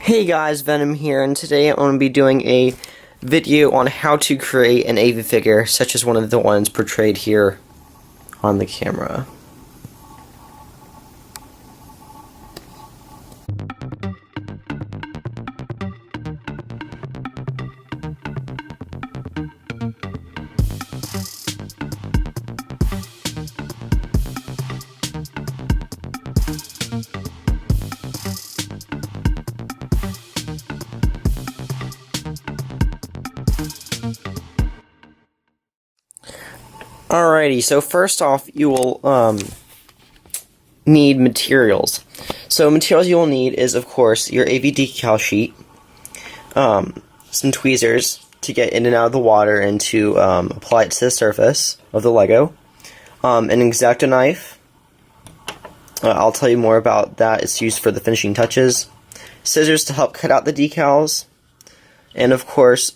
Hey guys, Venom here, and today I'm going to be doing a video on how to create an AV figure, such as one of the ones portrayed here on the camera. Alrighty, so first off, you will need materials. So materials you will need is, of course, your AV decal sheet, some tweezers to get in and out of the water and to apply it to the surface of the Lego, an X-Acto knife. I'll tell you more about that. It's used for the finishing touches. Scissors to help cut out the decals, and of course,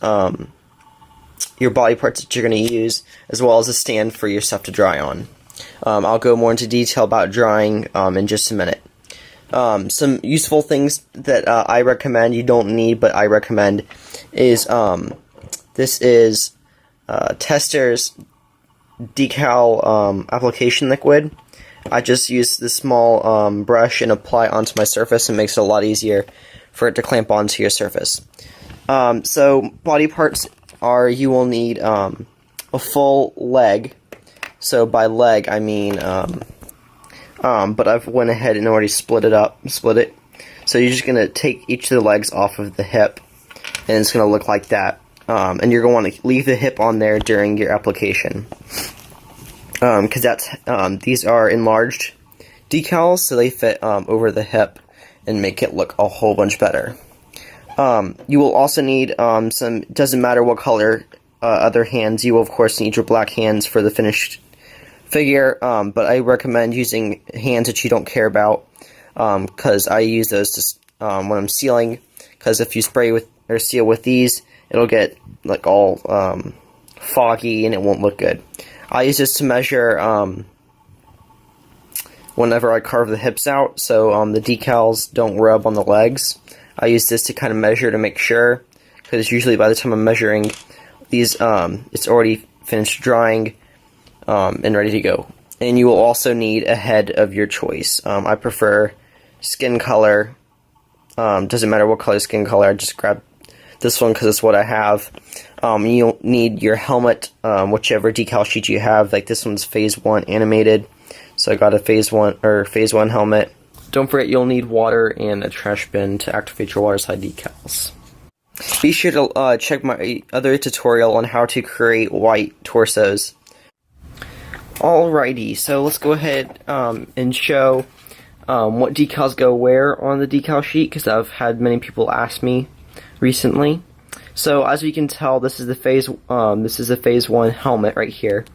your body parts that you're going to use, as well as a stand for your stuff to dry on. I'll go more into detail about drying in just a minute. Some useful things that I recommend, you don't need, but I recommend, is this is Tester's decal application liquid. I just use this small brush and apply it onto my surface, and makes it a lot easier for it to clamp onto your surface. So body parts are, you will need a full leg. So by leg I mean but I've went ahead and already split it. So you're just gonna take each of the legs off of the hip, and it's gonna look like that. And you're gonna want to leave the hip on there during your application, because that's these are enlarged decals, so they fit over the hip and make it look a whole bunch better. You will also need some, doesn't matter what color other hands, you will of course need your black hands for the finished figure, but I recommend using hands that you don't care about, because I use those to, when I'm sealing, because if you spray with or seal with these, it'll get like all foggy and it won't look good. I use this to measure whenever I carve the hips out, so the decals don't rub on the legs. I use this to kind of measure to make sure, because usually by the time I'm measuring these, it's already finished drying and ready to go. And you will also need a head of your choice. I prefer skin color. Doesn't matter what color skin color, I just grab this one because it's what I have. You'll need your helmet, whichever decal sheet you have. Like this one's Phase 1 animated, so I got a Phase 1 helmet. Don't forget you'll need water and a trash bin to activate your water slide decals. Be sure to check my other tutorial on how to create white torsos. Alrighty, so let's go ahead and show what decals go where on the decal sheet, because I've had many people ask me recently. So as we can tell, this is the Phase 1 helmet right here.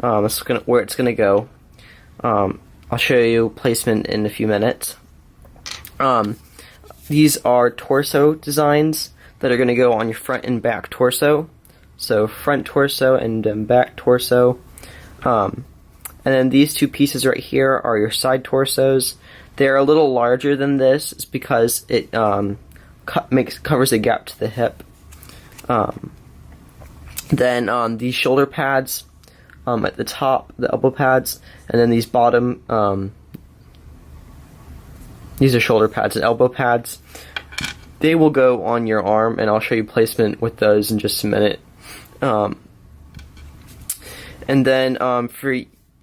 This is where it's gonna go. I'll show you placement in a few minutes. These are torso designs that are going to go on your front and back torso. So front torso and back torso. And then these two pieces right here are your side torsos. They're a little larger than this. It's because it covers a gap to the hip. Then these shoulder pads at the top, the elbow pads, and then these bottom, these are shoulder pads and elbow pads. They will go on your arm, and I'll show you placement with those in just a minute. And then for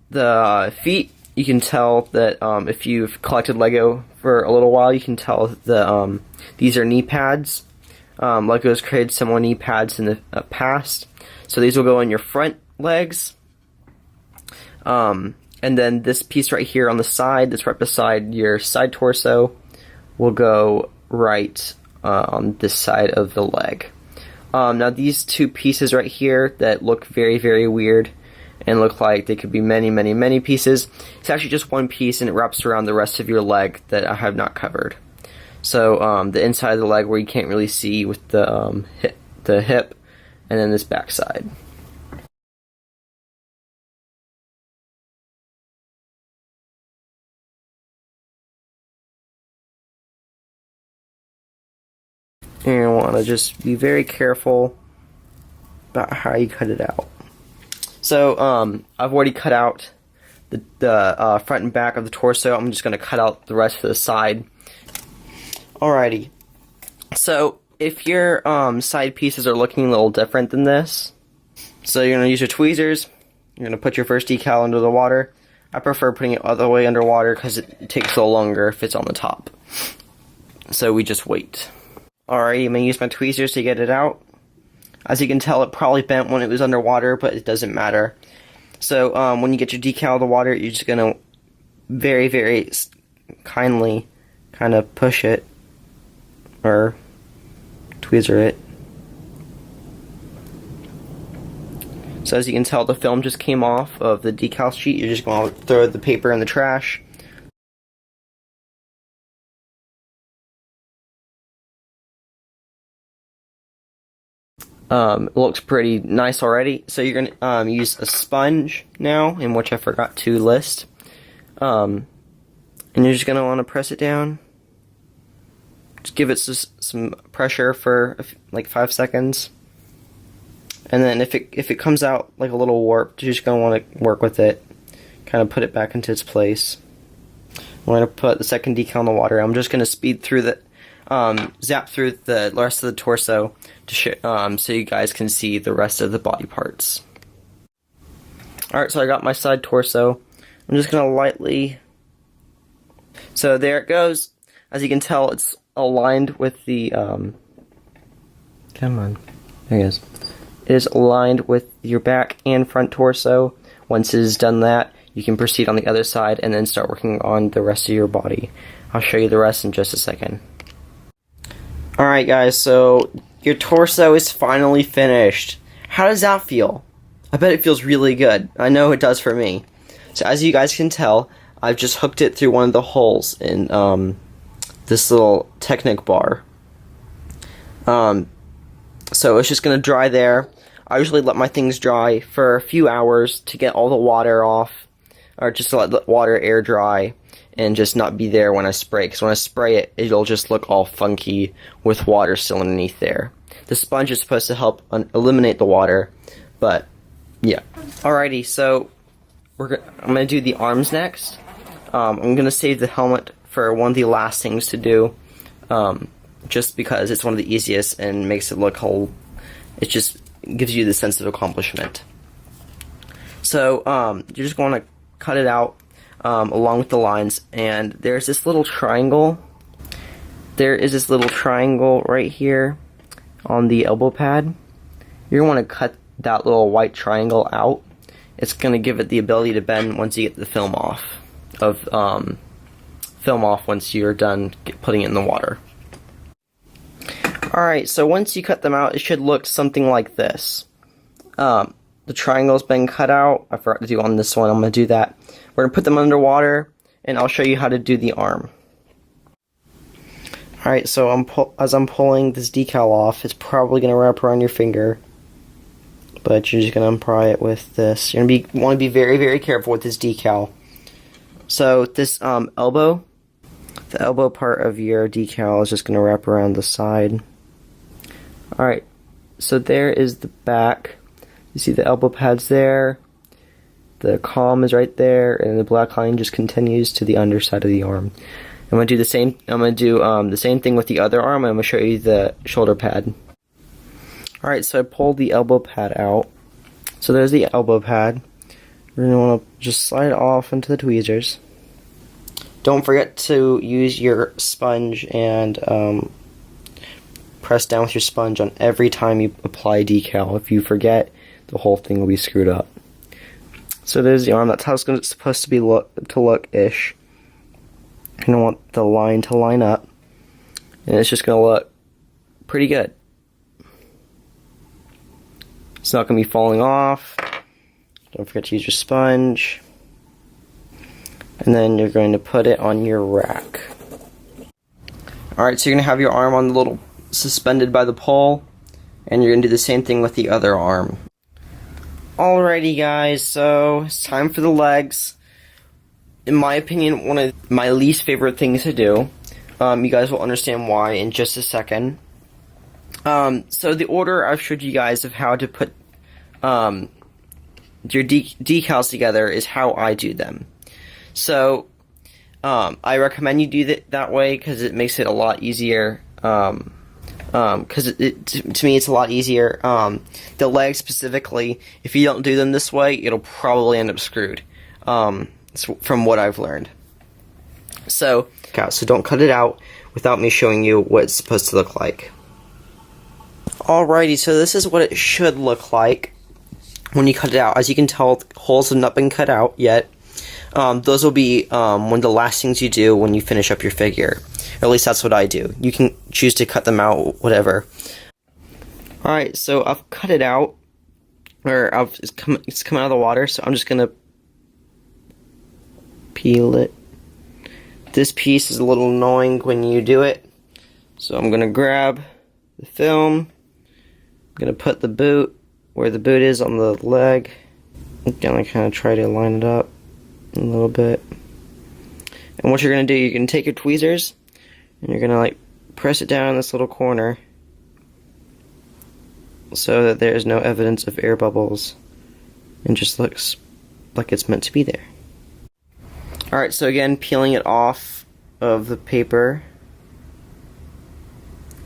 the feet, you can tell that if you've collected Lego for a little while, you can tell that these are knee pads. Lego's created similar knee pads in the past, so these will go on your front legs. And then this piece right here on the side, that's right beside your side torso, will go right on this side of the leg. Now these two pieces right here that look very, very weird and look like they could be many, many, many pieces, it's actually just one piece, and it wraps around the rest of your leg that I have not covered. So the inside of the leg where you can't really see with the hip, and then this back side. And you want to just be very careful about how you cut it out. So, I've already cut out the front and back of the torso. I'm just going to cut out the rest of the side. Alrighty. So, if your side pieces are looking a little different than this, so you're going to use your tweezers, you're going to put your first decal under the water. I prefer putting it all the way underwater because it takes a little longer if it's on the top. So we just wait. Alrighty, I'm going to use my tweezers to get it out. As you can tell, it probably bent when it was underwater, but it doesn't matter. So when you get your decal out of the water, you're just going to very, very kindly kind of push it or tweezer it. So as you can tell, the film just came off of the decal sheet. You're just going to throw the paper in the trash. It looks pretty nice already. So you're going to use a sponge now, in which I forgot to list. And you're just going to want to press it down. Just give it some pressure for like 5 seconds. And then if it comes out like a little warped, you're just going to want to work with it. Kind of put it back into its place. We're going to put the second decal in the water. I'm just going to speed through zap through the rest of the torso to so you guys can see the rest of the body parts. Alright, so I got my side torso. I'm just going to lightly... So there it goes. As you can tell, it's aligned with the... Come on. There it is. It is aligned with your back and front torso. Once it is done that, you can proceed on the other side and then start working on the rest of your body. I'll show you the rest in just a second. Alright guys, so your torso is finally finished. How does that feel? I bet it feels really good. I know it does for me. So as you guys can tell, I've just hooked it through one of the holes in this little Technic bar. So it's just going to dry there. I usually let my things dry for a few hours to get all the water off, or just to let the water air dry and just not be there when I spray, because when I spray it, it'll just look all funky with water still underneath there. The sponge is supposed to help eliminate the water, but yeah. Alrighty, so I'm going to do the arms next. I'm going to save the helmet for one of the last things to do, just because it's one of the easiest and makes it look whole. It just gives you the sense of accomplishment. So you're just going to cut it out along with the lines, and there's this little triangle. There is this little triangle right here on the elbow pad. You're going to want to cut that little white triangle out. It's going to give it the ability to bend once you get the film off. Once you're done putting it in the water. Alright, so once you cut them out, it should look something like this. The triangle's been cut out. I forgot to do on this one. I'm going to do that. We're going to put them underwater, and I'll show you how to do the arm. Alright, so as I'm pulling this decal off, it's probably going to wrap around your finger. But you're just going to unpry it with this. You're going to want to be very, very careful with this decal. So this elbow, the elbow part of your decal is just going to wrap around the side. Alright, so there is the back. You see the elbow pads there. The calm is right there, and the black line just continues to the underside of the arm. I'm going to do the same. I'm going to do the same thing with the other arm, and I'm going to show you the shoulder pad. Alright, so I pulled the elbow pad out. So there's the elbow pad. We're going to want to just slide it off into the tweezers. Don't forget to use your sponge and press down with your sponge on every time you apply decal. If you forget, the whole thing will be screwed up. So there's the arm. That's how it's supposed to be look-ish. You're going to want the line to line up, and it's just going to look pretty good. It's not going to be falling off. Don't forget to use your sponge. And then you're going to put it on your rack. Alright, so you're going to have your arm on the little suspended by the pole, and you're going to do the same thing with the other arm. Alrighty guys, so it's time for the legs. In my opinion, one of my least favorite things to do. You guys will understand why in just a second. So the order I've showed you guys of how to put your decals together is how I do them. So I recommend you do that way because it makes it a lot easier. Because to me it's a lot easier. The legs specifically, if you don't do them this way, it'll probably end up screwed. From what I've learned. So don't cut it out without me showing you what it's supposed to look like. Alrighty, so this is what it should look like when you cut it out. As you can tell, holes have not been cut out yet. Those will be one of the last things you do when you finish up your figure. Or at least that's what I do. You can choose to cut them out, whatever. Alright, so I've cut it out. It's come out of the water, so I'm just gonna peel it. This piece is a little annoying when you do it. So I'm gonna grab the film. I'm gonna put the boot where the boot is on the leg. I'm gonna kind of try to line it up a little bit. And what you're gonna do, you're gonna take your tweezers and you're gonna like press it down in this little corner so that there's no evidence of air bubbles and just looks like it's meant to be there. Alright, so again, peeling it off of the paper.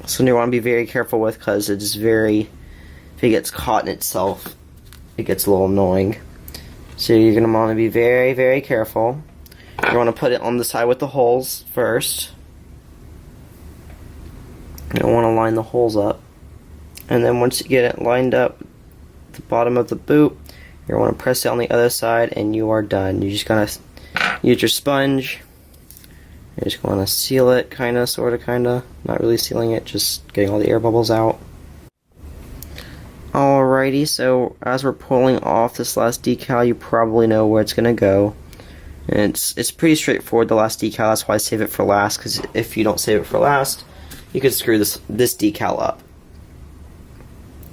Something you want to be very careful with because it is if it gets caught in itself, it gets a little annoying. So you're going to want to be very, very careful. You want to put it on the side with the holes first. You don't want to line the holes up. And then once you get it lined up, the bottom of the boot, you want to press it on the other side and you are done. You just gotta use your sponge. You're just going to seal it, kinda, sorta, kinda. Not really sealing it, just getting all the air bubbles out. Alrighty, so as we're pulling off this last decal, you probably know where it's gonna go. And it's pretty straightforward, the last decal, that's why I save it for last, because if you don't save it for last, you could screw this decal up.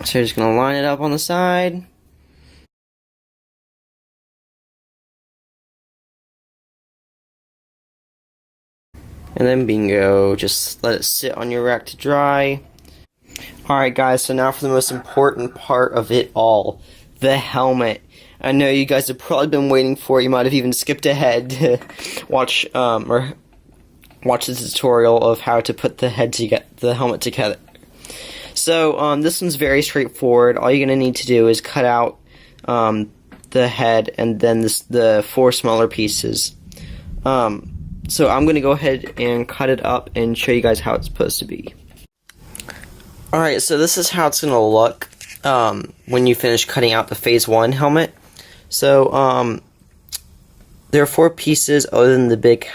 So you're just gonna line it up on the side. And then bingo, just let it sit on your rack to dry. Alright guys, so now for the most important part of it all, the helmet. I know you guys have probably been waiting for it. You might have even skipped ahead to watch the tutorial of how to put the helmet together. So this one's very straightforward. All you're gonna need to do is cut out the head and then the 4 smaller pieces. So I'm going to go ahead and cut it up and show you guys how it's supposed to be. Alright, so this is how it's going to look when you finish cutting out the Phase 1 helmet. So there are 4 pieces other than the big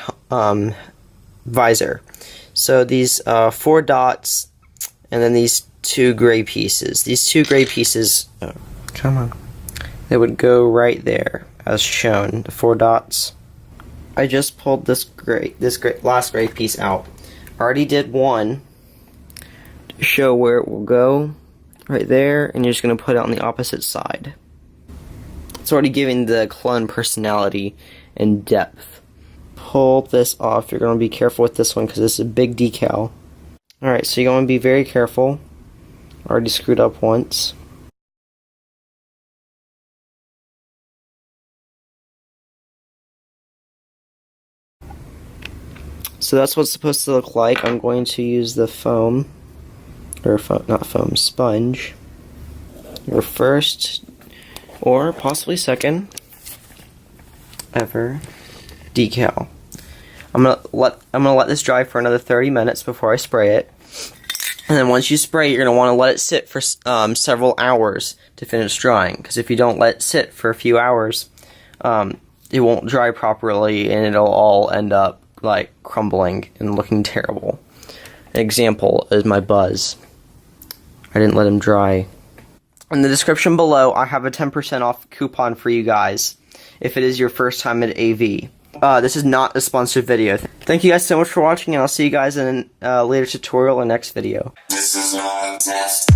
visor. So these 4 dots and then these 2 gray pieces. These 2 gray pieces, they would go right there as shown, the 4 dots. I just pulled this last gray piece out. I already did one to show where it will go, right there, and you're just going to put it on the opposite side. It's already giving the clone personality and depth. Pull this off. You're going to be careful with this one because this is a big decal. Alright, so you're going to be very careful. Already screwed up once. So that's what it's supposed to look like. I'm going to use the foam, or not foam, sponge, your first, or possibly second, ever decal. I'm gonna let this dry for another 30 minutes before I spray it. And then once you spray, you're gonna want to let it sit for several hours to finish drying. Because if you don't let it sit for a few hours, it won't dry properly, and it'll all end up like crumbling and looking terrible. An example is my Buzz. I didn't let him dry. In the description below, I have a 10% off coupon for you guys if it is your first time at AV. This is not a sponsored video. Thank you guys so much for watching, and I'll see you guys in a later tutorial or next video. This is not a test.